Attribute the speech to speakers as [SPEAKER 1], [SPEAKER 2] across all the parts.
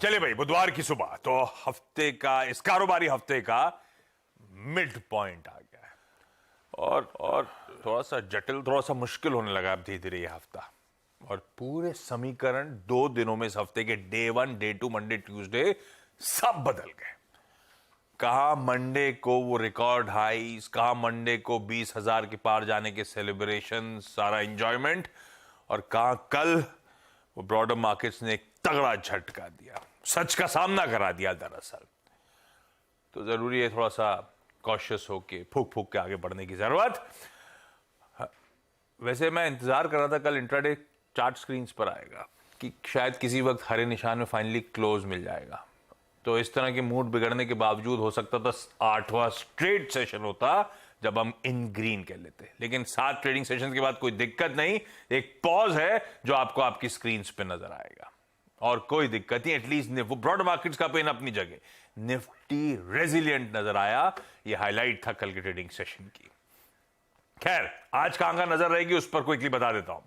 [SPEAKER 1] चले भाई, बुधवार की सुबह तो हफ्ते का, इस कारोबारी हफ्ते का मिड पॉइंट आ गया है और थोड़ा सा जटिल, थोड़ा सा मुश्किल होने लगा अब धीरे धीरे ये हफ्ता। और पूरे समीकरण 2 दिनों में इस हफ्ते के डे 1, डे 2, मंडे, ट्यूसडे सब बदल गए। कहा मंडे को वो रिकॉर्ड हाईज, कहा मंडे को 20,000 के पार जाने के सेलिब्रेशन, सारा एंजॉयमेंट, और कहा कल वो ब्रॉडर मार्केट्स ने एक तगड़ा झटका दिया, सच का सामना करा दिया दरअसल। तो जरूरी है थोड़ा सा कॉशियस होके, फूक फूक के आगे बढ़ने की जरूरत। वैसे मैं इंतजार कर रहा था कल इंट्राडे चार्ट स्क्रीन्स पर आएगा कि शायद किसी वक्त हरे निशान में फाइनली क्लोज मिल जाएगा। तो इस तरह के मूड बिगड़ने के बावजूद हो सकता था 8वां स्ट्रेट सेशन होता जब हम इन ग्रीन कह लेते, लेकिन 7 ट्रेडिंग सेशन के बाद कोई दिक्कत नहीं, एक पॉज है जो आपको आपकी स्क्रीन पे नजर आएगा और कोई दिक्कत नहीं। एटलीस्ट वो ब्रॉड मार्केट्स का पेन अपनी जगह, निफ्टी रेजिलिएंट नजर आया। ये हाईलाइट था कल के ट्रेडिंग सेशन की। खैर, आज कहां का नजर रहेगी उस पर क्विकली बता देता हूं।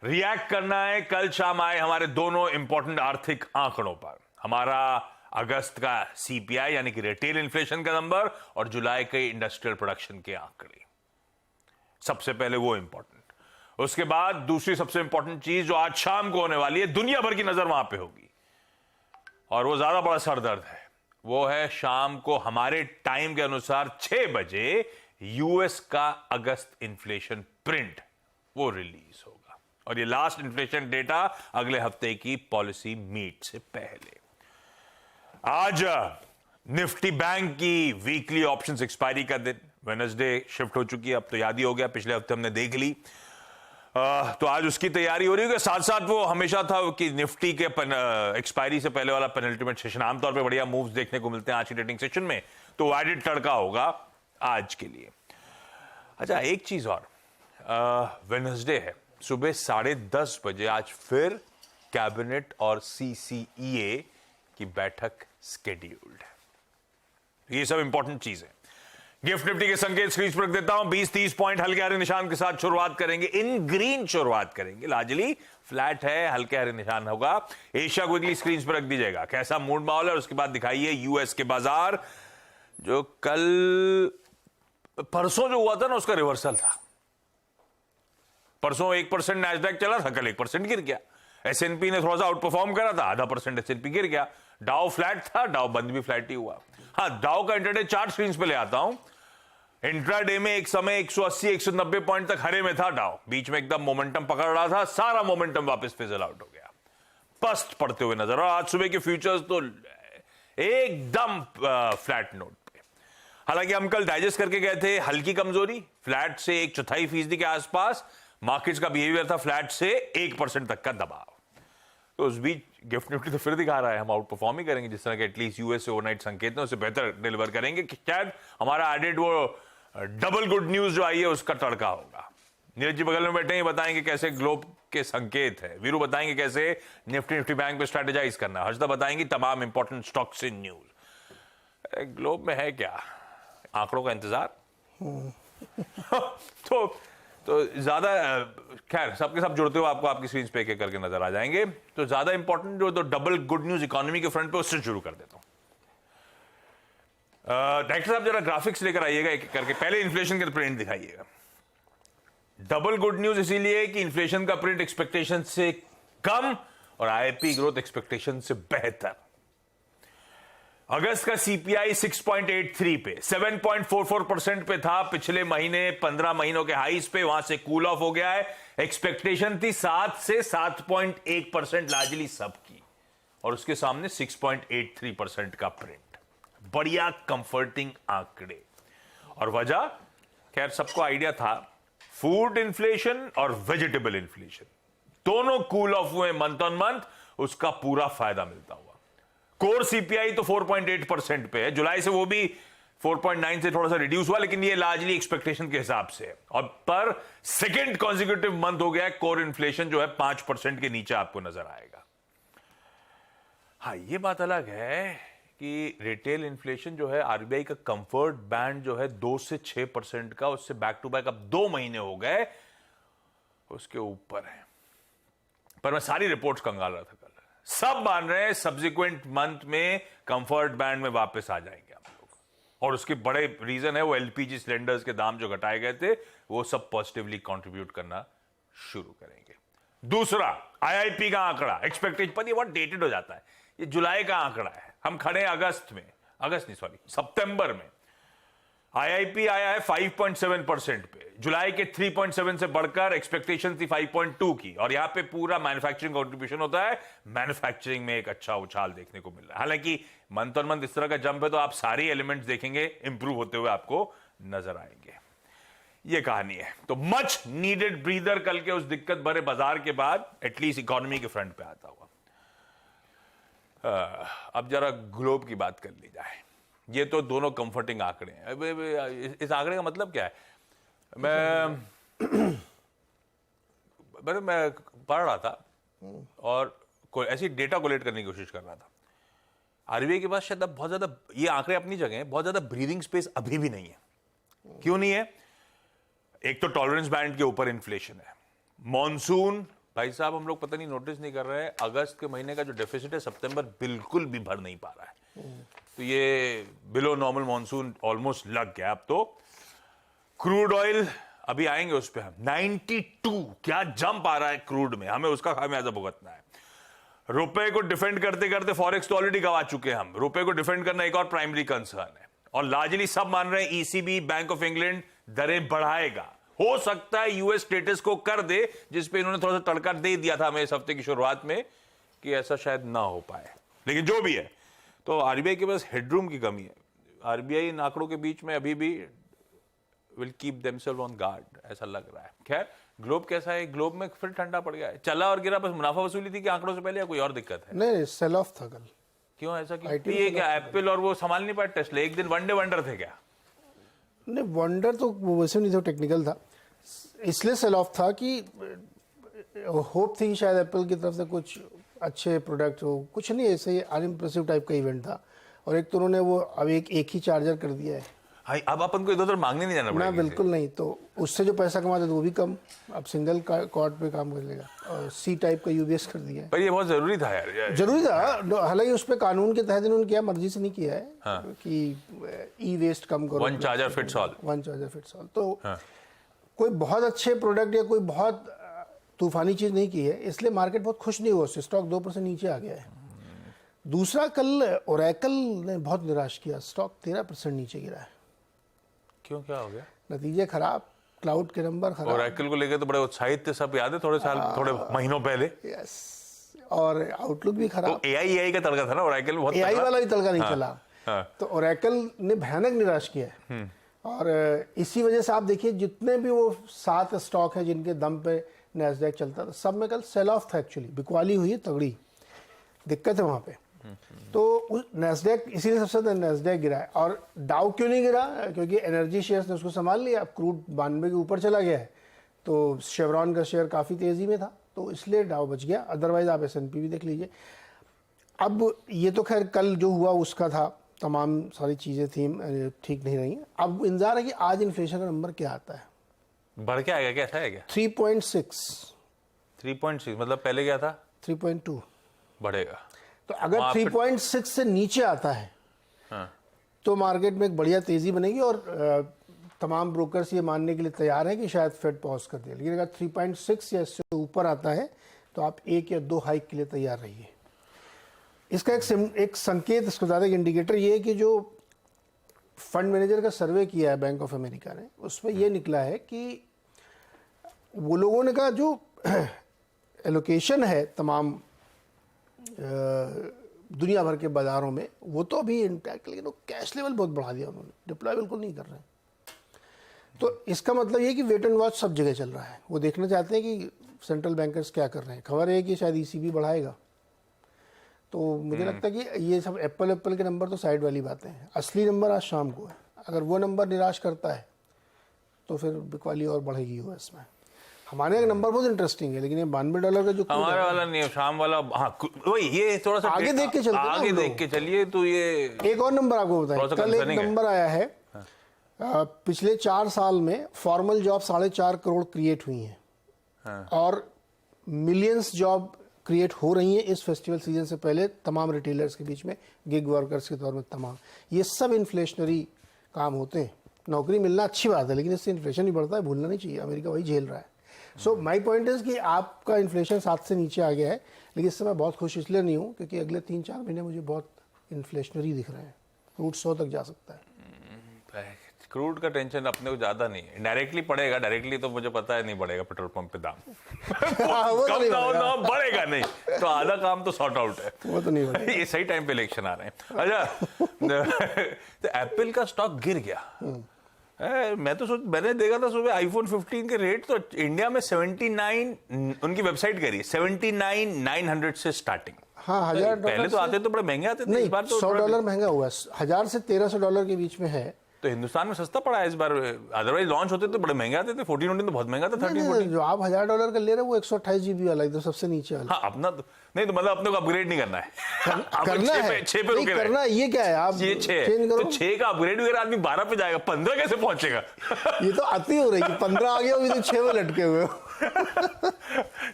[SPEAKER 1] रिएक्ट करना है, कल शाम आए हमारे दोनों इंपॉर्टेंट आर्थिक आंकड़ों पर, हमारा अगस्त का सीपीआई यानी कि रिटेल इन्फ्लेशन का नंबर और जुलाई के इंडस्ट्रियल प्रोडक्शन के आंकड़े। सबसे पहले वो इंपॉर्टेंट, उसके बाद दूसरी सबसे इंपॉर्टेंट चीज जो आज शाम को होने वाली है, दुनिया भर की नजर वहां पे होगी और वो ज्यादा बड़ा सरदर्द है। वो है शाम को हमारे टाइम के अनुसार 6 बजे यूएस का अगस्त इन्फ्लेशन प्रिंट वो रिलीज होगा और ये लास्ट इन्फ्लेशन डेटा अगले हफ्ते की पॉलिसी मीट से पहले। आज निफ्टी बैंक की वीकली ऑप्शंस एक्सपायरी का दिन, वेडनेसडे शिफ्ट हो चुकी है, अब तो याद ही हो गया, पिछले हफ्ते हमने देख ली। तो आज उसकी तैयारी हो रही है। साथ साथ वो हमेशा था कि निफ्टी के एक्सपायरी से पहले वाला पेनल्टीमेंट सेशन, आमतौर पे बढ़िया मूव्स देखने को मिलते हैं आज की ट्रेडिंग सेशन में, तो एडेड तड़का होगा आज के लिए। अच्छा, एक चीज और, वेडनेसडे है, सुबह 10:30 बजे आज फिर कैबिनेट और सीसीईए की बैठक स्केड्यूल्ड है। ये सब इंपॉर्टेंट चीज है। गिफ्ट निफ्टी के संकेत स्क्रीन पर रख देता हूं। 20-30 पॉइंट हल्के हरे निशान के साथ शुरुआत करेंगे, इन ग्रीन शुरुआत करेंगे, लार्जली फ्लैट है, हल्के हरे निशान होगा। एशिया को वीकली स्क्रीन पर रख दीजिएगा, कैसा मूड माहौल है। उसके बाद दिखाइए यूएस के बाजार, जो कल परसों जो हुआ था ना उसका रिवर्सल था। परसों 1% नैस्डैक चला था, कल 1% गिर गया। एसएनपी ने थोड़ा सा आउट परफॉर्म करा था, आधा % एसएनपी गिर गया। डाउ फ्लैट था, डाउ बंद भी फ्लैट ही हुआ। हाँ, डाउ का इंट्राडे चार्ट स्क्रीन पे ले आता हूं। इंट्राडे में एक समय 180-190 पॉइंट तक हरे में था डाउ, बीच में एकदम मोमेंटम पकड़ रहा था, सारा मोमेंटम वापस फिजल आउट हो गया, पस्त पड़ते हुए नजर। और आज सुबह के फ्यूचर्स तो एकदम फ्लैट नोट पे। हालांकि हम कल डाइजेस्ट करके गए थे हल्की कमजोरी, फ्लैट से 1/4% के आसपास, मार्केट्स का बिहेवियर था फ्लैट से 1% तक का दबाव। तो उस बीच गिफ्ट निफ्टी तो फिर दिखा रहा है हम आउट परफॉर्म ही करेंगे, जिस तरह के एटलीस्ट यूएस से ओवरनाइट संकेत ने उससे बेहतर डिलीवर करेंगे कि शायद हमारा एडेड वो डबल गुड न्यूज जो आई है उसका तड़का होगा। नीरज जी बगल में बैठे हैं, बताएंगे कैसे ग्लोब के संकेत है। वीरू बताएंगे कैसे निफ्टी बैंक पे स्ट्रेटेजाइज करना। हर्षदा बताएंगे तमाम important stocks in news. Globe में है क्या, आंकड़ों का इंतजार। तो ज्यादा, खैर सबके सब जुड़ते हुए आपको आपकी स्क्रीन पे एक करके नजर आ जाएंगे। तो ज्यादा इंपॉर्टेंट जो तो डबल गुड न्यूज इकोनॉमी के फ्रंट पे, उससे शुरू कर देता हूं। डायरेक्टर साहब जरा ग्राफिक्स लेकर आइएगा एक करके, पहले इन्फ्लेशन का प्रिंट दिखाइएगा। डबल गुड न्यूज इसीलिए कि इन्फ्लेशन का प्रिंट एक्सपेक्टेशन से कम और आईपी ग्रोथ एक्सपेक्टेशन से बेहतर। अगस्त का सीपीआई 6.83 पे, 7.44% पे था पिछले महीने, 15 महीनों के हाईस पे, वहां से कूल ऑफ हो गया है। एक्सपेक्टेशन थी 7 से 7.1% लार्जली सबकी, और उसके सामने 6.83% का प्रिंट। बढ़िया कंफर्टिंग आंकड़े। और वजह, खैर सबको आइडिया था, फूड इन्फ्लेशन और वेजिटेबल इन्फ्लेशन दोनों कूल ऑफ हुए मंथ ऑन मंथ, उसका पूरा फायदा मिलता हुआ। कोर सीपीआई तो 4.8% पे है, जुलाई से वो भी 4.9 से थोड़ा सा रिड्यूस हुआ, लेकिन ये लार्जली एक्सपेक्टेशन के हिसाब से है। और पर सेकेंड कॉन्जिक्यूटिव मंथ हो गया है कोर इन्फ्लेशन जो है 5% के नीचे आपको नजर आएगा। हाँ, ये बात अलग है कि रिटेल इन्फ्लेशन जो है, आरबीआई का कंफर्ट बैंड जो है 2 से 6% का, उससे बैक टू बैक अब 2 महीने हो गए उसके ऊपर है। पर मैं सारी रिपोर्ट्स कंगाल रहा था कल, सब मान रहे हैं सब्सिक्वेंट मंथ में कंफर्ट बैंड में वापस आ जाएंगे आप लोग, और उसके बड़े रीजन है वो एलपीजी सिलेंडर्स के दाम जो घटाए गए थे वो सब पॉजिटिवली कंट्रीब्यूट करना शुरू करेंगे। दूसरा, आईआईपी का आंकड़ा एक्सपेक्टेशन पर ये बहुत डेटेड हो जाता है, ये जुलाई का आंकड़ा है, हम खड़े हैं सितंबर में। आईआईपी आया है 5.7% पे, जुलाई के 3.7 से बढ़कर एक्सपेक्टेशन थी 5.2 की, और यहां पे पूरा मैन्युफैक्चरिंग कंट्रीब्यूशन होता है। मैन्युफैक्चरिंग में एक अच्छा उछाल देखने को मिल रहा है, हालांकि मंथ ऑन मंथ इस तरह का जंप है तो आप सारी एलिमेंट्स देखेंगे इंप्रूव होते हुए आपको नजर आएंगे। ये कहानी है, तो मच नीडेड ब्रीदर कल के उस दिक्कत भरे बाजार के बाद एटलीस्ट इकोनॉमी के फ्रंट पे आता हुआ। अब जरा ग्लोब की बात कर ली जाए। ये तो दोनों कंफर्टिंग आंकड़े हैं। इस आंकड़े का मतलब क्या है? मैं पढ़ रहा था और कोई ऐसी डेटा कोलेक्ट करने की कोशिश कर रहा था। आरबीआई के पास शायद अब बहुत ज्यादा, ये आंकड़े अपनी जगह है, बहुत ज्यादा ब्रीदिंग स्पेस अभी भी नहीं है। क्यों नहीं है? एक तो टॉलरेंस बैंड के ऊपर इन्फ्लेशन है, मॉनसून भाई साहब हम लोग पता नहीं नोटिस नहीं कर रहे हैं, अगस्त के महीने का जो डेफिसिट है सितंबर बिल्कुल भी भर नहीं पा रहा है। तो ये बिलो नॉर्मल मॉनसून ऑलमोस्ट लग गया। अब तो क्रूड ऑयल अभी आएंगे उस पे हम 92, क्या जंप आ रहा है क्रूड में, हमें उसका खामियाजा भुगतना है। रुपए को डिफेंड करते करते फॉरेक्स तो ऑलरेडी गवा चुके हैं हम, रुपए को डिफेंड करना एक और प्राइमरी कंसर्न है, और लार्जली सब मान रहे हैं ईसीबी, बैंक ऑफ इंग्लैंड दरें बढ़ाएगा। हो सकता है यूएस स्टेटस को कर दे, जिसपे इन्होंने थोड़ा सा तड़का दे दिया था हमें इस हफ्ते की शुरुआत में कि ऐसा शायद ना हो पाए, लेकिन जो भी है तो आरबीआई के पास हेडरूम की कमी है। आरबीआई इन आंकड़ों के बीच में अभी भी will keep themselves on guard, ऐसा लग रहा है। खैर, ग्लोब कैसा है? ग्लोब में फिर ठंडा पड़ गया है, चला और गिरा, बस मुनाफा वसूली थी कि आंकड़ों से पहले, या कोई और दिक्कत है?
[SPEAKER 2] नहीं, सेल ऑफ था कल।
[SPEAKER 1] क्यों ऐसा? कि ये क्या एप्पल और वो संभाल नहीं पाए टेस्ला, एक दिन वनडे वंडर थे क्या?
[SPEAKER 2] नहीं, वंडर तो वैसे नहीं था, टेक्निकल था, इसलिए सेल ऑफ था कि होप थी शायद एप्पल की तरफ से कुछ अच्छे प्रोडक्ट हो, कुछ नहीं, ऐसे ही अनइम्प्रेसिव टाइप का इवेंट था। और एक तो उन्होंने वो अब एक ही चार्जर कर दिया है।
[SPEAKER 1] हाँ, अब अपन को इधर उधर मांगने नहीं जाना पड़ेगा
[SPEAKER 2] ना, बिल्कुल नहीं। तो उससे जो पैसा कमाते थे वो भी कम, अब सिंगल कॉर्ड पे काम कर लेगा, और सी टाइप का यूबीएस कर दिया है।
[SPEAKER 1] पर ये बहुत जरूरी था यार,
[SPEAKER 2] जरूरी था। हालांकि उस पर कानून के तहत इन्होंने किया, मर्जी से नहीं किया है। हाँ। कि ई वेस्ट कम करो,
[SPEAKER 1] one charger fits all,
[SPEAKER 2] one charger fits all. तो हाँ। कोई बहुत अच्छे प्रोडक्ट या कोई बहुत तूफानी चीज नहीं की है, इसलिए मार्केट बहुत खुश नहीं हुआ उससे, स्टॉक 2% नीचे आ गया है। दूसरा, कल ओरेकल ने बहुत निराश किया, स्टॉक 13% नीचे गिरा है।
[SPEAKER 1] क्यों, क्या हो गया?
[SPEAKER 2] नतीजे खराब, क्लाउड के नंबर खराब।
[SPEAKER 1] ओरेकल को लेकर तो बड़े उत्साहित थे सब, याद है थोड़े साल, थोड़े महीनों पहले।
[SPEAKER 2] यस, और आउटलुक भी खराब।
[SPEAKER 1] तो एआई का तड़का था ना, ओरेकल में बहुत
[SPEAKER 2] एआई वाला भी तड़का नहीं चला।
[SPEAKER 1] हाँ।
[SPEAKER 2] तो ओरेकल ने भयानक निराश किया है, और इसी वजह से आप देखिए जितने भी वो 7 स्टॉक है जिनके दम पे नैस्डैक चलता था, सब में कल सेल ऑफ था। एक्चुअली बिकवाली हुई है तगड़ी, दिक्कत है वहाँ पे। तो नैस्डैक, इसीलिए सबसे ज्यादा नैस्डैक गिरा है। और डाउ क्यों नहीं गिरा? क्योंकि एनर्जी शेयर्स ने उसको संभाल लिया। अब क्रूड 92 के ऊपर चला गया है, तो शेवरॉन का शेयर काफ़ी तेज़ी में था, तो इसलिए डाउ बच गया। अदरवाइज आप S&P भी देख लीजिए। अब ये तो खैर कल जो हुआ उसका था, तमाम सारी चीज़ें थी ठीक नहीं रही। अब इंतजार है कि आज इन्फ्लेशन का नंबर क्या आता है।
[SPEAKER 1] बढ़ के आएगा, कैसा है क्या?
[SPEAKER 2] 3.6
[SPEAKER 1] मतलब पहले क्या था?
[SPEAKER 2] 3.2
[SPEAKER 1] बढ़ेगा।
[SPEAKER 2] तो अगर 3.6 से नीचे आता है, हाँ, तो मार्केट में एक बढ़िया तेजी बनेगी, और तमाम ब्रोकर्स ये मानने के लिए तैयार हैं कि शायद फेड पॉज कर दे। लेकिन अगर 3.6 या इससे ऊपर आता है तो आप 1 या 2 हाइक के लिए तैयार रहिए। इसका एक संकेत, इसको ज़्यादा एक इंडिकेटर ये है कि जो फंड मैनेजर का सर्वे किया है बैंक ऑफ अमेरिका ने, उसमें यह निकला है कि वो लोगों ने कहा जो एलोकेशन है तमाम दुनिया भर के बाजारों में, वो तो अभी इंटैक्ट, लेकिन वो कैश लेवल बहुत बढ़ा दिया उन्होंने, डिप्लॉय बिल्कुल नहीं कर रहे हैं। तो इसका मतलब ये कि वेट एंड वॉच सब जगह चल रहा है। वो देखना चाहते हैं कि सेंट्रल बैंकर्स क्या कर रहे हैं। खबर है कि शायद ईसीबी बढ़ाएगा। तो मुझे लगता है कि ये सब एप्पल के नंबर तो साइड वाली बातें हैं। असली नंबर आज शाम को है। अगर वो नंबर निराश करता है तो फिर बिकवाली और बढ़ेगी यूएस में। हमारे एक नंबर बहुत इंटरेस्टिंग है, लेकिन ये $92 का जो
[SPEAKER 1] हमारा वाला नहीं है, शाम वाला। हाँ, वही ये थोड़ा सा
[SPEAKER 2] आगे देख के चलते हैं,
[SPEAKER 1] आगे देख के चलिए। तो ये
[SPEAKER 2] एक और नंबर आपको बताएं, कल एक नंबर आया है। पिछले 4 साल में फॉर्मल जॉब 4.5 करोड़ क्रिएट हुई हैं, और मिलियंस जॉब क्रिएट हो रही हैं इस फेस्टिवल सीजन से पहले तमाम रिटेलर्स के बीच में, गिग वर्कर्स के तौर में तमाम, ये सब इन्फ्लेशनरी काम होते हैं। नौकरी मिलना अच्छी बात है, लेकिन इससे इन्फ्लेशन ही बढ़ता है, भूलना नहीं चाहिए, अमेरिका वही झेल रहा है। सो माई पॉइंट इज़ कि आपका इन्फ्लेशन 7 से नीचे आ गया है, लेकिन इससे मैं बहुत खुश इसलिए नहीं हूँ क्योंकि अगले 3-4 महीने मुझे बहुत इन्फ्लेशनरी दिख रहे हैं। क्रूड 100 तक जा सकता है।
[SPEAKER 1] क्रूड का टेंशन अपने को ज्यादा नहीं है, डायरेक्टली पड़ेगा, डायरेक्टली तो मुझे पता है नहीं बढ़ेगा पेट्रोल पंप पे दाम।
[SPEAKER 2] वो तो
[SPEAKER 1] कम
[SPEAKER 2] नहीं
[SPEAKER 1] दाम
[SPEAKER 2] बढ़ेगा।
[SPEAKER 1] बढ़ेगा नहीं, तो आधा काम तो सॉर्ट आउट है।
[SPEAKER 2] वो तो नहीं बढ़ेगा।
[SPEAKER 1] ये सही टाइम पे इलेक्शन आ रहे हैं। अच्छा, तो एप्पल का स्टॉक गिर गया। मैंने देखा था सुबह आईफोन 15 के रेट तो इंडिया में 79, उनकी वेबसाइट कह रही है 79,900 से स्टार्टिंग।
[SPEAKER 2] हाँ, $1,000
[SPEAKER 1] पहले तो आते तो बड़े महंगे आते थे,
[SPEAKER 2] नहीं,
[SPEAKER 1] इस बार तो
[SPEAKER 2] $100 महंगा हुआ है, 1000 से $1,300 के बीच में है।
[SPEAKER 1] तो हिंदुस्तान में सस्ता पड़ा है इस बार, अदरवाइज लॉन्च होते तो बड़े महंगे आते थे। 14 तो बहुत महंगा था। 13-14
[SPEAKER 2] जो आप $1,000 का ले रहे हो वो 128 GB वाला, एकदम सबसे नीचे वाला।
[SPEAKER 1] हाँ, अपना तो नहीं, तो मतलब अपने को अपग्रेड नहीं करना है।
[SPEAKER 2] करना है,
[SPEAKER 1] 6 पे
[SPEAKER 2] नहीं
[SPEAKER 1] रुके
[SPEAKER 2] करना है, ये क्या है, आप
[SPEAKER 1] ये 6
[SPEAKER 2] चेंज करो।
[SPEAKER 1] तो 6 का अपग्रेड वगैरह आदमी 12 पे जाएगा, 15 कैसे पहुंचेगा?
[SPEAKER 2] ये तो अति हो रही है, 15 आ गया अभी तो 6 में लटके हुए हो।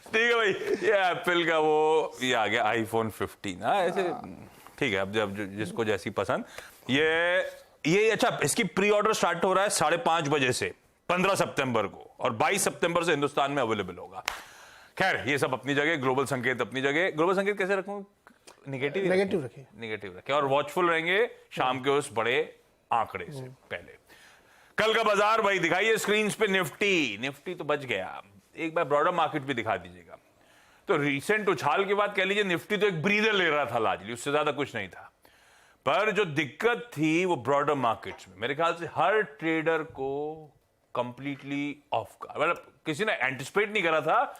[SPEAKER 1] ठीक है भाई, ये एप्पल का वो ये आ गया आईफोन 15। हाँ, ऐसे ठीक है, अब जब जिसको जैसी पसंद। ये अच्छा, इसकी प्री ऑर्डर स्टार्ट हो रहा है 5:30 बजे से 15 सितंबर को, और 22 सितंबर से हिंदुस्तान में अवेलेबल होगा। खैर, ये सब अपनी जगह, ग्लोबल संकेत अपनी जगह। ग्लोबल संकेत कैसे रखूं? नेगेटिव
[SPEAKER 2] रखिए,
[SPEAKER 1] नेगेटिव रखें, और वॉचफुल रहेंगे शाम के उस बड़े आंकड़े से पहले। कल का बाजार भाई दिखाइए स्क्रीन पे। निफ्टी तो बच गया, एक बार ब्रॉडर मार्केट भी दिखा दीजिएगा। तो रिसेंट उछाल के बाद कह लीजिए निफ्टी तो एक ब्रीदर ले रहा था लार्जली, उससे ज्यादा कुछ नहीं था। पर जो दिक्कत थी वो ब्रॉडर मार्केट्स में, मेरे ख्याल से हर ट्रेडर को कंप्लीटली ऑफ का, मतलब किसी ने एंटिसिपेट नहीं करा था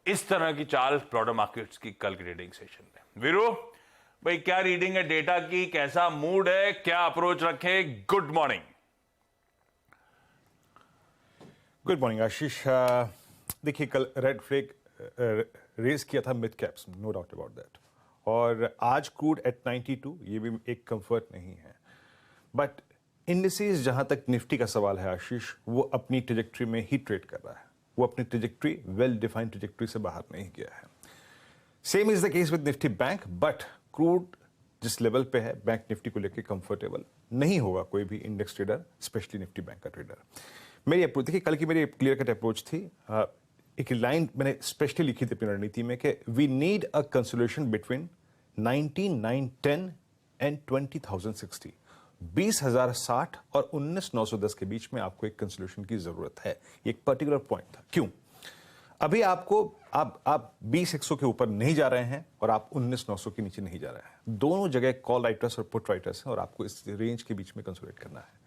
[SPEAKER 1] इस तरह की चाल ब्रॉडर मार्केट्स की कल की ट्रेडिंग सेशन में। वीरू भाई, क्या रीडिंग है डेटा की, कैसा मूड है, क्या अप्रोच रखे? Good morning.
[SPEAKER 3] Good morning Ashish. देखिए, कल रेड फ्लैग रेज किया था mid caps, no doubt about that, और आज क्रूड एट 92, ये भी एक कंफर्ट नहीं है। बट इंडिसेस, जहां तक निफ्टी का सवाल है आशीष, वो अपनी ट्रेजेक्ट्री में ही ट्रेड कर रहा है, वो अपनी ट्रेजेक्ट्री, वेल डिफाइंड ट्रेजेक्ट्री से बाहर नहीं गया है। Same is the case with Nifty bank, but crude जिस लेवल पे है, बैंक निफ्टी को लेकर कंफर्टेबल नहीं होगा कोई भी index trader, specially Nifty bank का ट्रेडर। मेरी अप्रोच, देखिए कल की मेरी क्लियर कट अप्रोच थी, एक लाइन मैंने स्पेशली लिखी थी अपनी रणनीति में कि we need a consolidation between 19,910 and 20,060, 20,060 और 19,910 के बीच में आपको एक कंसोलिडेशन की जरूरत है। एक पर्टिकुलर पॉइंट था। क्यों? अभी आपको आप 20,100 के ऊपर नहीं जा रहे हैं और आप 19,900 के नीचे नहीं जा रहे हैं। दोनों जगह कॉल राइटर्स और पुट राइटर्स हैं, और आपको इस रेंज के बीच में कंसोलिडेट करना है।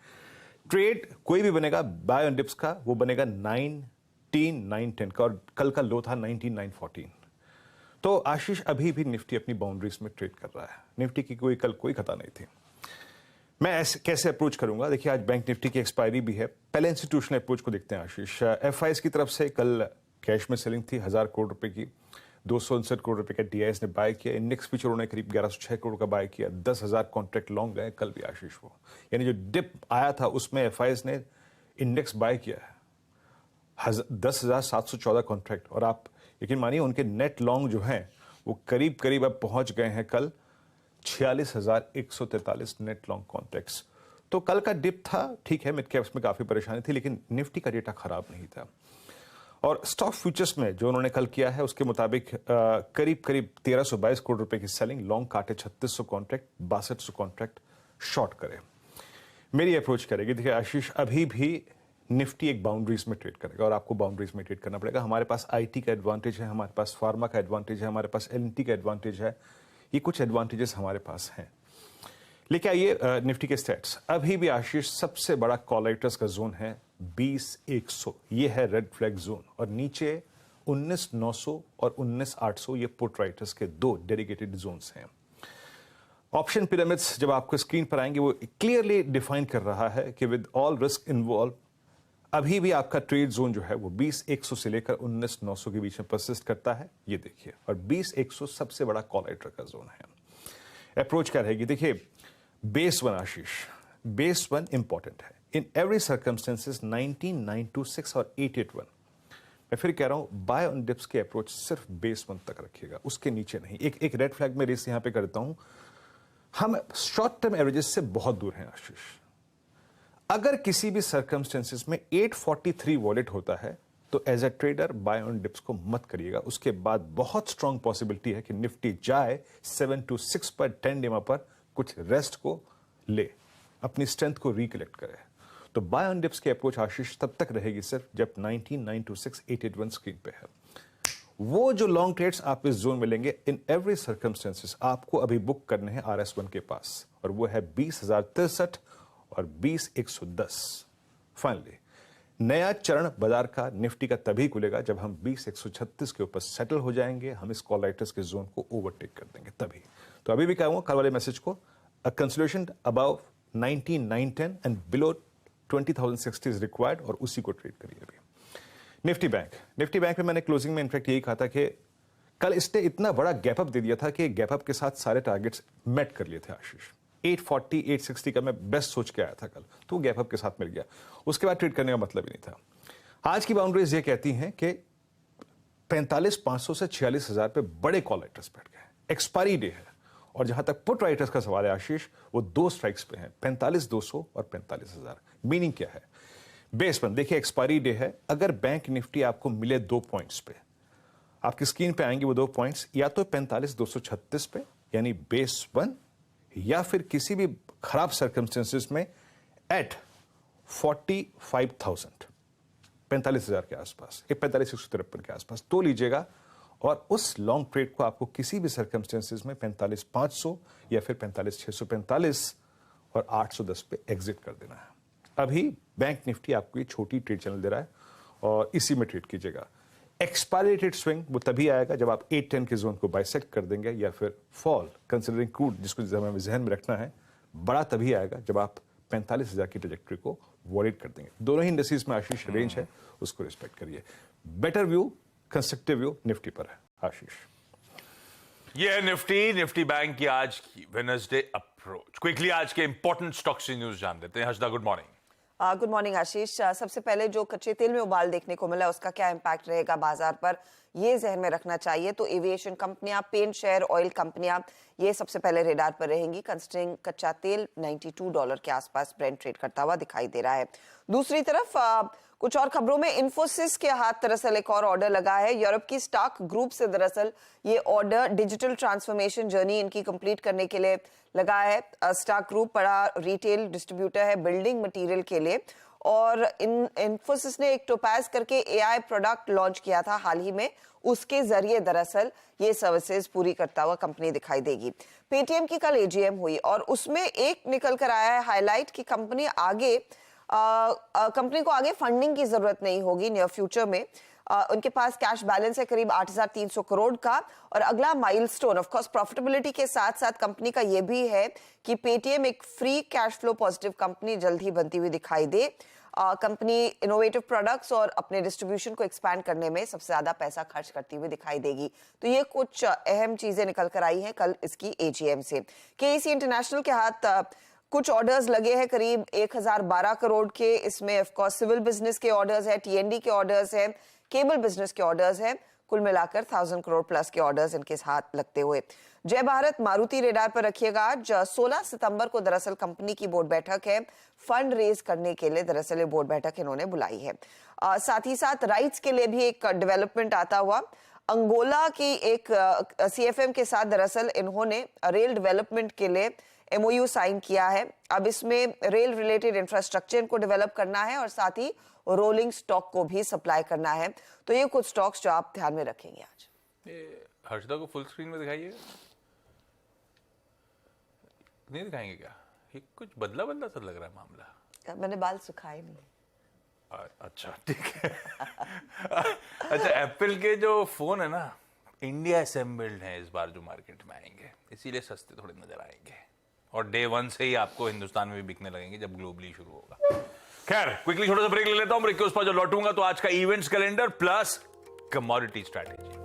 [SPEAKER 3] ट्रेड कोई भी बनेगा बाय ऑन डिप्स का, वो बनेगा 19,910 का, और कल का लो था 19,914। तो आशीष, अभी भी निफ्टी अपनी बाउंड्रीज में ट्रेड कर रहा है। निफ्टी की कल कोई खता नहीं थी। मैं ऐसे कैसे अप्रोच करूंगा? देखिए, आज बैंक निफ्टी की एक्सपायरी भी है। पहले इंस्टीट्यूशनल अप्रोच को देखते हैं आशीष। एफआईएस की तरफ से कल कैश में सेलिंग थी 1,000 करोड़ रुपए की, 259 करोड़ रुपए का डीआईएस ने बाय किया। इंडेक्स फ्यूचर ने करीब 1106 करोड़ का बाय किया। 10,000 कॉन्ट्रैक्ट लॉन्ग गए कल भी आशीष। वो यानी जो डिप आया था उसमें एफआईएस ने इंडेक्स बाय किया है 10,714 कॉन्ट्रैक्ट, और आप यकीन मानिए उनके नेट लॉन्ग जो हैं वो करीब करीब अब पहुंच गए हैं कल 46,143 नेट लॉन्ग कॉन्ट्रैक्ट्स। तो कल का डिप था, ठीक है, मिड कैप्स में काफी परेशानी थी, लेकिन निफ्टी का डेटा खराब नहीं था। और स्टॉक फ्यूचर्स में जो उन्होंने कल किया है उसके मुताबिक करीब करीब 1,322 करोड़ रुपए की सेलिंग, लॉन्ग काटे 3,600 कॉन्ट्रैक्ट, 6200 कॉन्ट्रैक्ट शॉर्ट करे। मेरी अप्रोच करेगी, देखिए आशीष, अभी भी निफ्टी एक बाउंड्रीज में ट्रेड करेगा, और आपको बाउंड्रीज में ट्रेड करना पड़ेगा। हमारे पास आईटी का एडवांटेज है, हमारे पास फार्मा का एडवांटेज है, हमारे पास एलएनटी का एडवांटेज है। ये कुछ एडवांटेजेस हमारे पास हैं। लेकिन आइए निफ्टी के स्टैट्स। अभी भी आशीष, सबसे बड़ा कॉल राइटर्स का जोन है 20,100, ये है रेड फ्लैग जोन, और नीचे 19,900 और 19,800 ये पुट राइटर्स के दो डेडिकेटेड जोन्स हैं। ऑप्शन पिरामिड्स जब आपको स्क्रीन पर आएंगे वो क्लियरली डिफाइन कर रहा है कि विद ऑल रिस्क इन्वॉल्व अभी भी आपका ट्रेड जोन जो है वो 20,100 से लेकर 19,900 के बीच में परसिस्ट करता है, ये देखिए। और 20,100 सबसे बड़ा कॉल राइटर का जोन है। अप्रोच क्या रहेगी? देखिए, बेस वन आशीष, बेस वन इंपॉर्टेंट है इन एवरी सर्कमस्टेंसेस। 19,926 और 881 मैं फिर कह रहा हूं बाय ऑन डिप्स की अप्रोच सिर्फ बेस 1 तक रखिएगा, उसके नीचे नहीं। एक रेड फ्लैग में रेस यहां पे करता हूं, हम शॉर्ट टर्म एवरेजेस से बहुत दूर हैं आशीष। अगर किसी भी सर्कमस्टेंसेस में 843 वॉलेट होता है तो as a trader buy on dips को मत करिएगा। उसके बाद बहुत स्ट्रांग पॉसिबिलिटी है कि निफ्टी जाए 726 पर 10 डेमा पर कुछ रेस्ट को ले, अपनी स्ट्रेंथ को रिकलेक्ट करे। तो बाय ऑन डिप्स की अप्रोच आशीष तब तक रहेगी सिर्फ जब 19926 881 स्क्रीन पे है। वो जो लॉन्ग ट्रेड्स आप इस जोन में लेंगे इन एवरी सर्कमस्टेंसेस आपको अभी बुक करने हैं RS1 के पास, और वो है 20,063 और 20,110। फाइनली नया चरण बाजार का निफ्टी का तभी खुलेगा जब हम 20,136 के ऊपर सेटल हो जाएंगे, हम इस कॉल राइटर्स के जोन को ओवरटेक कर देंगे तभी। तो अभी भी कहूंगा कल वाले मैसेज को, अ consolidation above 19,910 and below 20,060 is required, और उसी को ट्रेड करिए अभी। निफ्टी बैंक में मैंने क्लोजिंग में इनफैक्ट यही कहा था कि कल इसने इतना बड़ा गैप अप दे दिया था कि गैप अप के साथ सारे टारगेट्स मेट कर लिए थे आशीष। 840 860 का मैं बेस्ट सोच के आया था कल, तो गैप अप के साथ मिल गया, उसके बाद ट्रेड करने का मतलब ही नहीं था। आज की बाउंड्रीज ये कहती हैं कि 45,500 से 46,000 पे बड़े कॉल राइटर्स बैठ गए, एक्सपायरी डे है। और जहां तक पुट राइटर्स का सवाल है आशीष, वो 2 स्ट्राइक्स पे हैं, 45,200 और 45,000। मीनिंग क्या है? बेस पर देखिए एक्सपायरी डे है, अगर बैंक निफ्टी आपको मिले 2 पॉइंट्स पे, आपकी स्क्रीन पे आएंगे वो 2 पॉइंट्स, या तो 45,236 पे यानी बेस 1, या फिर किसी भी खराब सर्कमस्टेंसेस में एट 45,000, 45,000 के आसपास, 45,153 के आसपास तो लीजिएगा, और उस लॉन्ग ट्रेड को आपको किसी भी सर्कमस्टेंसेस में 45,500 या फिर 45,645 और 810 पे एग्जिट कर देना है। अभी बैंक निफ्टी आपको ये छोटी ट्रेड चैनल दे रहा है और इसी में ट्रेड कीजिएगा। एक्सपायरेटेड स्विंग वो तभी आएगा जब आप 810 के जोन को बाइसेक्ट कर देंगे, या फिर फॉल कंसिडरिंग क्रूड जिसको हमें जहन में रखना है, बड़ा तभी आएगा जब आप 45,000 की ट्रैजेक्टरी को वॉलिड कर देंगे। दोनों ही इंडस्ट्रीज में आशीष रेंज है, उसको रिस्पेक्ट करिए। Better view, constructive view Nifty पर है आशीष।
[SPEAKER 1] ये है निफ्टी बैंक की आज की वेडनेसडे अप्रोच। क्विकली आज के इंपॉर्टेंट स्टॉक्स की न्यूज जान लेते हैं। Harshada, good morning.
[SPEAKER 4] Good morning Ashish. सबसे पहले जो कच्चे तेल में उबाल देखने को मिला उसका क्या इम्पैक्ट रहेगा बाजार पर, ये जहन में रखना चाहिए। तो एविएशन कंपनियां, पेंट शेयर, ऑयल कंपनियां, ये सबसे पहले रेडार पर रहेंगी। कंसिडरिंग कच्चा तेल $92 के आसपास ब्रेंट ट्रेड करता हुआ दिखाई दे रहा है। दूसरी तरफ कुछ और खबरों में इन्फोसिस के हाथ दरअसल एक और ऑर्डर लगा है। यूरोप की स्टाक ग्रुप से दरअसल ये ऑर्डर डिजिटल ट्रांसफॉर्मेशन जर्नी इनकी कंप्लीट करने के लिए लगा है। स्टाक ग्रुप बड़ा रिटेल डिस्ट्रीब्यूटर है बिल्डिंग मटेरियल के लिए, और इन्फोसिस ने एक टोपैज करके AI प्रोडक्ट लॉन्च किया था हाल ही में, उसके जरिए दरअसल ये सर्विसेज पूरी करता हुआ कंपनी दिखाई देगी। पेटीएम की कल AGM हुई और उसमें एक निकल कर आया है हाईलाइट कि कंपनी को आगे फंडिंग की जरूरत नहीं होगी नियर फ्यूचर में। उनके पास कैश बैलेंस है करीब 8,300 करोड़ का, और अगला माइलस्टोन ऑफ कोर्स प्रॉफिटेबिलिटी के साथ साथ कंपनी का ये भी है कि पेटीएम एक free cash flow positive company जल्द ही बनती हुई दिखाई दे। कंपनी इनोवेटिव प्रोडक्ट्स और अपने डिस्ट्रीब्यूशन को एक्सपैंड करने में सबसे ज्यादा पैसा खर्च करती हुई दिखाई देगी। तो ये कुछ अहम चीजें निकल कर आई हैं कल इसकी AGM से। KEC इंटरनेशनल के हाथ कुछ ऑर्डर्स लगे हैं करीब 1,012 करोड़ के। इसमें ऑफ कोर्स सिविल बिजनेस के ऑर्डर्स है, TND के ऑर्डर्स है, केबल बिजनेस के ऑर्डर्स हैं। कुल मिलाकर 1,000 करोड़ प्लस के ऑर्डर्स इनके हाथ लगते हुए। जय भारत मारुति रेडार पर रखिएगा। आज 16 सितंबर को दरअसल कंपनी की बोर्ड बैठक है, फंड रेज करने के लिए दरअसल ये बोर्ड बैठक इन्होंने बुलाई है। साथ ही साथ राइट्स के लिए भी एक डेवलपमेंट आता हुआ। अंगोला की एक CFM के साथ दरअसल इन्होंने रेल डेवलपमेंट के लिए MOU साइन किया है। अब इसमें रेल रिलेटेड इंफ्रास्ट्रक्चर को डेवलप करना है और साथ ही रोलिंग स्टॉक को भी सप्लाई करना है। तो ये कुछ स्टॉक्स जो आप ध्यान में रखेंगे आज।
[SPEAKER 1] हर्षदा को फुल स्क्रीन में दिखाइए, नहीं दिखाएंगे क्या? ये कुछ बदला सा लग रहा है मामला।
[SPEAKER 4] मैंने बाल सुखाए नहीं।
[SPEAKER 1] अच्छा ठीक है। अच्छा, एप्पल के जो फोन है ना, इंडिया असेंबल्ड है इस बार जो मार्केट में आएंगे, इसीलिए सस्ते थोड़े नजर आएंगे और डे 1 से ही आपको हिंदुस्तान में भी बिकने लगेंगे जब ग्लोबली शुरू होगा। खैर, क्विकली छोटा सा ब्रेक ले लेता हूं। ब्रेक के उस पर जो लौटूंगा तो आज का events calendar plus commodity strategy.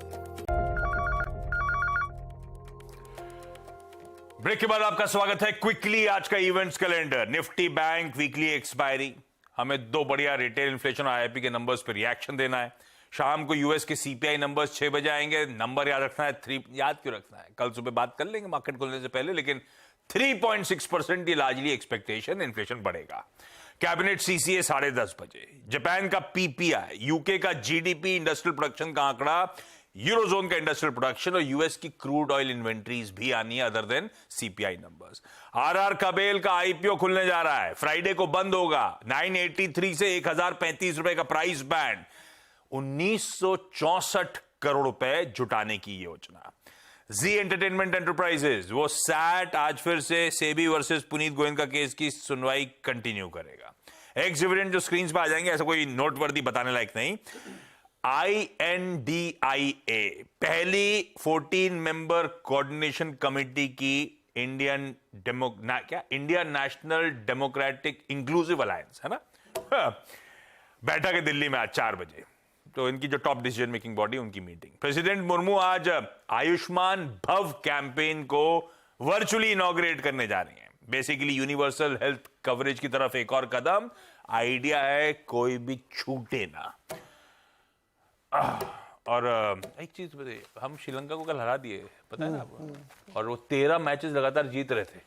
[SPEAKER 1] Break के बाद आपका स्वागत है। क्विकली आज का events calendar. Nifty bank weekly expiry, हमें 2 बढ़िया रिटेल इन्फ्लेशन और IIP के नंबर्स पर रिएक्शन देना है। शाम को यूएस के सीपीआई नंबर्स 6 बजे आएंगे। नंबर याद रखना है 3, याद क्यों रखना है, कल सुबह बात कर लेंगे मार्केट खुलने से पहले, लेकिन 3.6% ये लार्जली एक्सपेक्टेशन, इन्फ्लेशन बढ़ेगा। कैबिनेट सीसीए 10:30 बजे। जापान का पीपीआई, यूके का जीडीपी, इंडस्ट्रियल प्रोडक्शन का आंकड़ा, यूरोजोन का इंडस्ट्रियल प्रोडक्शन और यूएस की क्रूड ऑयल इन्वेंट्रीज भी आनी है other than CPI numbers. RR Kabel का आईपीओ खुलने जा रहा है, फ्राइडे को बंद होगा। 983 से 1035 रुपए का प्राइस बैंड, 1964 करोड़ रुपए जुटाने की योजना। जी एंटरटेनमेंट एंटरप्राइजेज, वो सैट आज फिर से सेबी वर्सेस पुनीत गोयन का केस की सुनवाई कंटिन्यू करेगा। एक्स डिविडेंड जो स्क्रीन पर आ जाएंगे, ऐसा कोई नोटवर्दी बताने लायक नहीं। INDIA, पहली 14 मेंबर कोऑर्डिनेशन कमेटी की India national democratic inclusive alliance है ना, बैठक है दिल्ली में आज 4 बजे। तो इनकी जो टॉप डिसीजन मेकिंग बॉडी, उनकी मीटिंग। प्रेसिडेंट मुर्मू आज आयुष्मान भव कैंपेन को वर्चुअली इनॉग्रेट करने जा रही हैं। बेसिकली यूनिवर्सल हेल्थ कवरेज की तरफ एक और कदम। आइडिया है कोई भी छूटे ना। और एक चीज बताइए, हम श्रीलंका को कल हरा दिए, पता है ना आपको, और वो 13 मैचेस लगातार जीत रहे थे,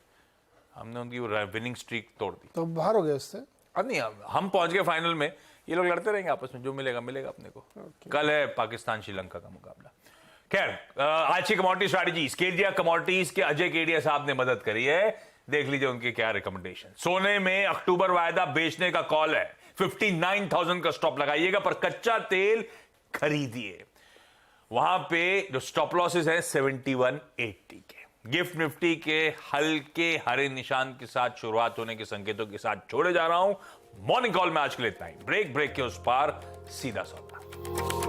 [SPEAKER 1] हमने उनकी विनिंग स्ट्रीक तोड़ दी।
[SPEAKER 2] तो बाहर हो गए इससे।
[SPEAKER 1] अब नहीं, हम पहुंच गए फाइनल में, ये लोग लड़ते रहेंगे आपस में, जो मिलेगा मिलेगा अपने को। कल है पाकिस्तान श्रीलंका का मुकाबला। खैर, आज की कमोडिटी स्ट्रैटेजी, केडिया कमोडिटीज के अजय केडिया साहब ने मदद करी है, देख लीजिए उनके क्या रिकमेंडेशन। सोने में अक्टूबर वायदा बेचने का कॉल है, 59,000 का स्टॉप लगाइएगा, पर कच्चा तेल खरीदिए। वहां पे जो स्टॉप लॉसेस है 7180 के। गिफ्ट निफ्टी के हल्के हरे निशान के साथ शुरुआत होने के संकेतों के साथ छोड़े जा रहा हूं। मॉर्निंग कॉल में आज के लिए इतना ही। ब्रेक के उस पार सीधा सौदा।